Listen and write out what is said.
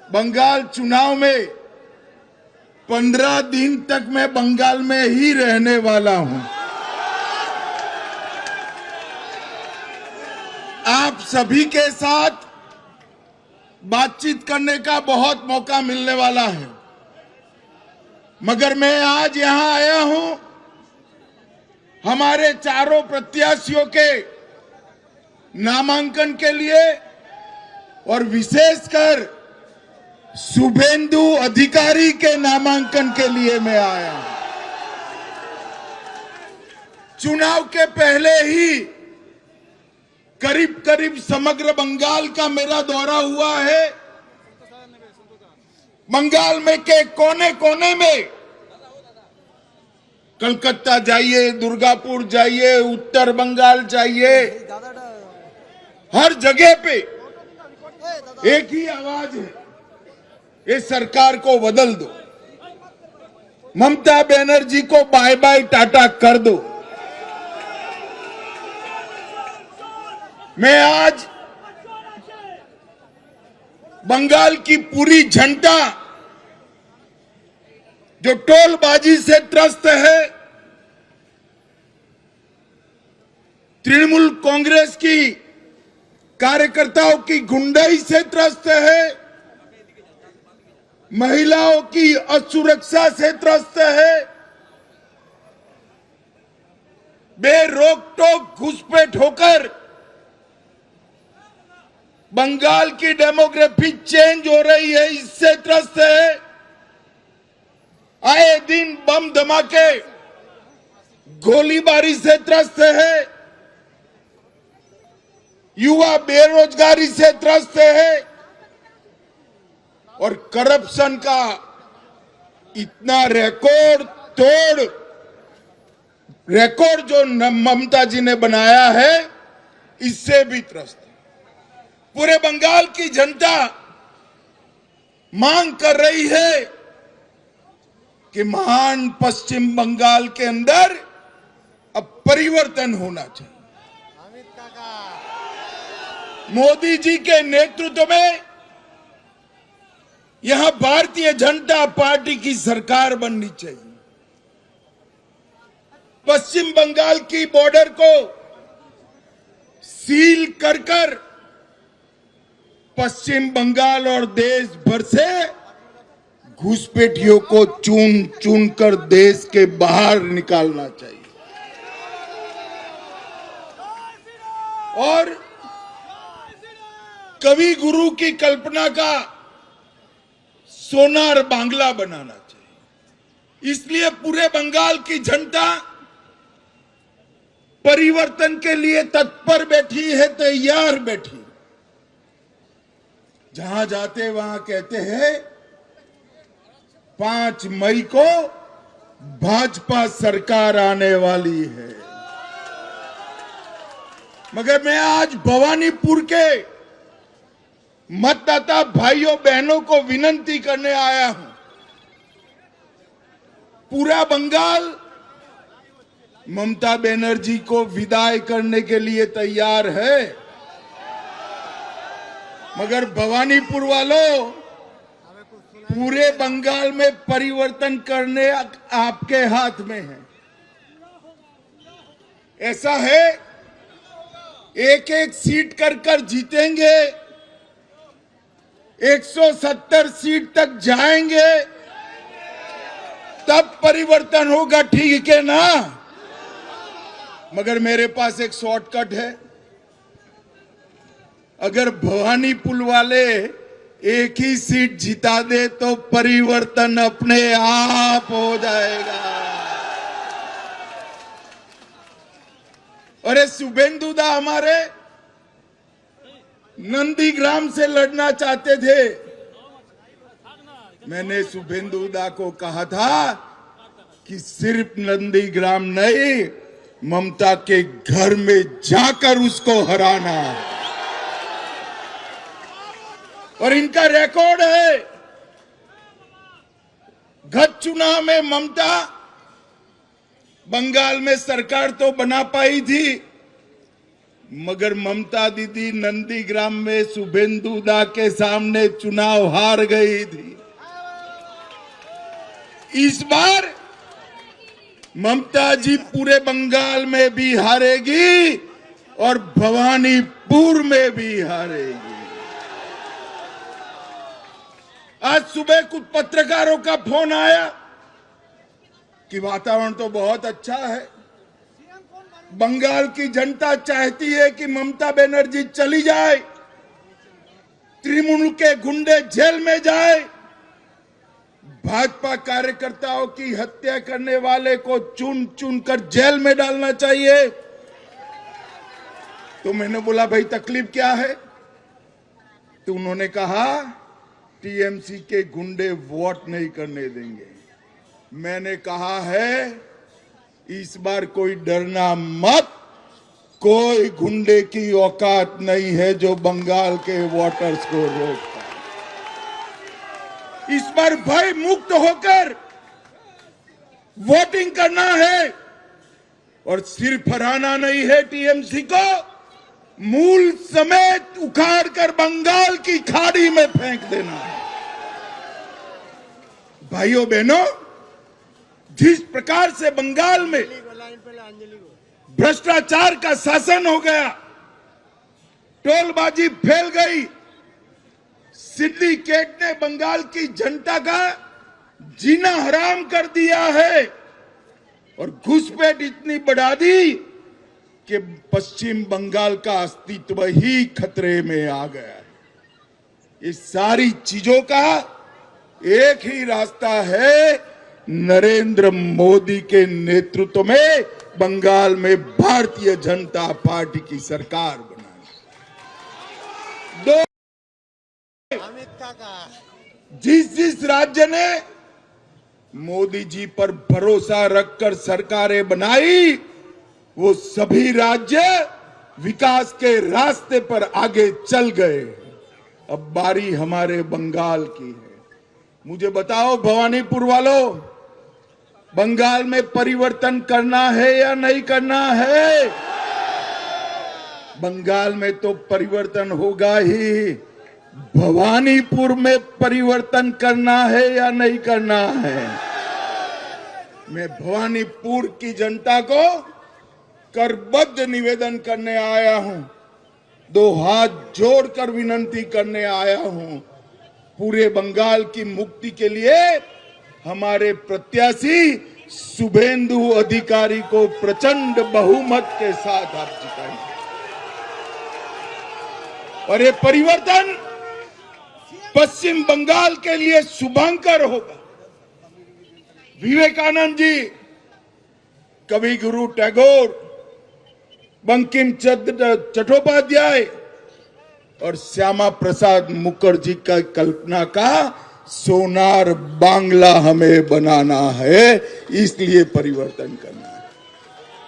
बंगाल चुनाव में 15 दिन तक मैं बंगाल में ही रहने वाला हूं। आप सभी के साथ बातचीत करने का बहुत मौका मिलने वाला है, मगर मैं आज यहां आया हूं हमारे चारों प्रत्याशियों के नामांकन के लिए और विशेषकर शुभेंदु अधिकारी के नामांकन के लिए मैं आया हूं। चुनाव के पहले ही करीब करीब समग्र बंगाल का मेरा दौरा हुआ है। बंगाल में के कोने कोने में, कलकत्ता जाइए, दुर्गापुर जाइए, उत्तर बंगाल जाइए, हर जगह पे एक ही आवाज है, ये सरकार को बदल दो, ममता बनर्जी को बाय बाय टाटा कर दो। मैं आज बंगाल की पूरी जनता जो टोलबाजी से त्रस्त है, तृणमूल कांग्रेस की कार्यकर्ताओं की गुंडाई से त्रस्त है, महिलाओं की असुरक्षा से त्रस्त है, बेरोक टोक घुसपैठ होकर बंगाल की डेमोग्राफी चेंज हो रही है, इससे त्रस्त है। आए दिन बम धमाके, गोलीबारी से त्रस्त है, युवा बेरोजगारी से त्रस्त है और करप्शन का इतना रिकॉर्ड जो ममता जी ने बनाया है, इससे भी त्रस्त है। पूरे बंगाल की जनता मांग कर रही है कि महान पश्चिम बंगाल के अंदर अब परिवर्तन होना चाहिए। मोदी जी के नेतृत्व में यहां भारतीय जनता पार्टी की सरकार बननी चाहिए। पश्चिम बंगाल की बॉर्डर को सील कर पश्चिम बंगाल और देश भर से घुसपैठियों को चुन चुन कर देश के बाहर निकालना चाहिए और कवि गुरु की कल्पना का सोनार बांग्ला बनाना चाहिए। इसलिए पूरे बंगाल की जनता परिवर्तन के लिए तत्पर बैठी है, तैयार बैठी। जहां जाते वहां कहते हैं 5 मई को भाजपा सरकार आने वाली है, मगर मैं आज भवानीपुर के मतदाता भाइयों बहनों को विनती करने आया हूं। पूरा बंगाल ममता बनर्जी को विदाई करने के लिए तैयार है, मगर भवानीपुर वालों, पूरे बंगाल में परिवर्तन करने आपके हाथ में है। ऐसा है, एक एक सीट कर जीतेंगे, 170 सीट तक जाएंगे, तब परिवर्तन होगा, ठीक है ना? मगर मेरे पास एक शॉर्टकट है। अगर भवानीपुर वाले एक ही सीट जिता दे तो परिवर्तन अपने आप हो जाएगा। अरे शुभेंदु दा हमारे नंदीग्राम से लड़ना चाहते थे। मैंने शुभेंदु दा को कहा था कि सिर्फ नंदीग्राम नहीं, ममता के घर में जाकर उसको हराना। और इनका रिकॉर्ड है, गत चुनाव में ममता बंगाल में सरकार तो बना पाई थी, मगर ममता दीदी नंदीग्राम में शुभेंदु दा के सामने चुनाव हार गई थी। इस बार ममता जी पूरे बंगाल में भी हारेगी और भवानीपुर में भी हारेगी। आज सुबह कुछ पत्रकारों का फोन आया कि वातावरण तो बहुत अच्छा है, बंगाल की जनता चाहती है कि ममता बनर्जी चली जाए, तृणमूल के गुंडे जेल में जाए, भाजपा कार्यकर्ताओं की हत्या करने वाले को चुन चुन कर जेल में डालना चाहिए। तो मैंने बोला भाई तकलीफ क्या है? तो उन्होंने कहा टीएमसी के गुंडे वोट नहीं करने देंगे। मैंने कहा है इस बार कोई डरना मत, कोई गुंडे की औकात नहीं है जो बंगाल के वोटर्स को रोक पाए। इस बार भय मुक्त होकर वोटिंग करना है और सिर्फ हराना नहीं है, टीएमसी को मूल समेत उखाड़ कर बंगाल की खाड़ी में फेंक देना है। भाइयों बहनों, जिस प्रकार से बंगाल में भ्रष्टाचार का शासन हो गया, टोलबाजी फैल गई, सिंडिकेट ने बंगाल की जनता का जीना हराम कर दिया है और घुसपैठ इतनी बढ़ा दी कि पश्चिम बंगाल का अस्तित्व ही खतरे में आ गया है। इस सारी चीजों का एक ही रास्ता है, नरेंद्र मोदी के नेतृत्व में बंगाल में भारतीय जनता पार्टी की सरकार बनाना। दो, जिस राज्य ने मोदी जी पर भरोसा रखकर सरकारें बनाई, वो सभी राज्य विकास के रास्ते पर आगे चल गए। अब बारी हमारे बंगाल की है। मुझे बताओ भवानीपुर वालों, बंगाल में परिवर्तन करना है या नहीं करना है? बंगाल में तो परिवर्तन होगा ही, भवानीपुर में परिवर्तन करना है या नहीं करना है? मैं भवानीपुर की जनता को करबद्ध निवेदन करने आया हूं, दो हाथ जोड़कर विनती करने आया हूं। पूरे बंगाल की मुक्ति के लिए हमारे प्रत्याशी शुभेंदु अधिकारी को प्रचंड बहुमत के साथ आप जिताएंगे और ये परिवर्तन पश्चिम बंगाल के लिए शुभंकर होगा। विवेकानंद जी, कवि गुरु टैगोर, बंकिम चंद्र चट्टोपाध्याय और श्यामा प्रसाद मुखर्जी का कल्पना का सोनार बांग्ला हमें बनाना है, इसलिए परिवर्तन करना है।